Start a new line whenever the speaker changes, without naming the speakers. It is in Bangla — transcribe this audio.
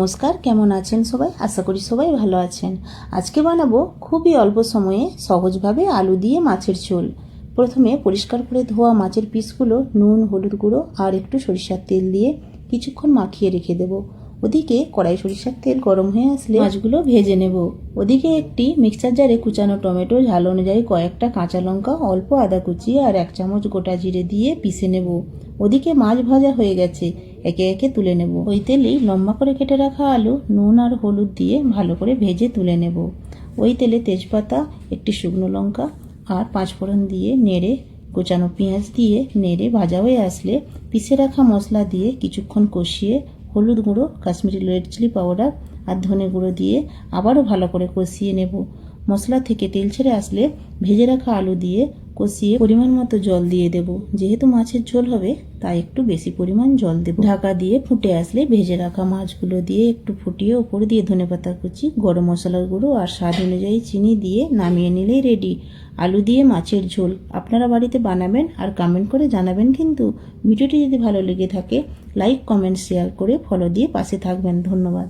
নমস্কার, কেমন আছেন সবাই? আশা করি সবাই ভালো আছেন। আজকে বানাবো খুবই অল্প সময়ে সহজভাবে আলু দিয়ে মাছের ঝোল। প্রথমে পরিষ্কার করে ধোয়া মাছের পিসগুলো নুন, হলুদ গুঁড়ো আর একটু সরিষার তেল দিয়ে কিছুক্ষণ মাখিয়ে রেখে দেবো। ওদিকে কড়াই সরিষার তেল গরম হয়ে আসলে মাছগুলো ভেজে নেব। ওদিকে একটি মিক্সার জারে কুচানো টমেটো, ঝাল অনুযায়ী কয়েকটা কাঁচা লঙ্কা, অল্প আদা কুচি আর 1 চামচ গোটা জিরে দিয়ে পিষে নেব। ওদিকে মাছ ভাজা হয়ে গেছে, একে একে তুলে নেব। ওই তেলেই লম্বা করে কেটে রাখা আলু নুন আর হলুদ দিয়ে ভালো করে ভেজে তুলে নেব। ওই তেলে তেজপাতা, একটি শুকনো লঙ্কা আর 5 ফোড়ন দিয়ে নেড়ে কোচানো পেঁয়াজ দিয়ে নেড়ে ভাজা হয়ে আসলে পিষে রাখা মশলা দিয়ে কিছুক্ষণ কষিয়ে হলুদ গুঁড়ো, কাশ্মীরি রেড চিলি পাউডার আর ধনে গুঁড়ো দিয়ে আবারও ভালো করে কষিয়ে নেব। মশলা থেকে তেল ছেড়ে আসলে ভেজে রাখা আলু দিয়ে কষিয়ে পরিমাণ মতো জল দিয়ে দেব। যেহেতু মাছের ঝোল হবে তাই একটু বেশি পরিমাণ জল দেব। ঢাকা দিয়ে ফুটে আসলে ভেজে রাখা মাছগুলো দিয়ে একটু ফুটিয়ে ওপর দিয়ে ধনেপাতা কুচি, গরম মশলার গুঁড়ো আর স্বাদ অনুযায়ী চিনি দিয়ে নামিয়ে নিলেই রেডি আলু দিয়ে মাছের ঝোল। আপনারা বাড়িতে বানাবেন আর কমেন্ট করে জানাবেন কিন্তু। ভিডিওটি যদি ভালো লেগে থাকে লাইক, কমেন্ট, শেয়ার করে ফলো দিয়ে পাশে থাকবেন। ধন্যবাদ।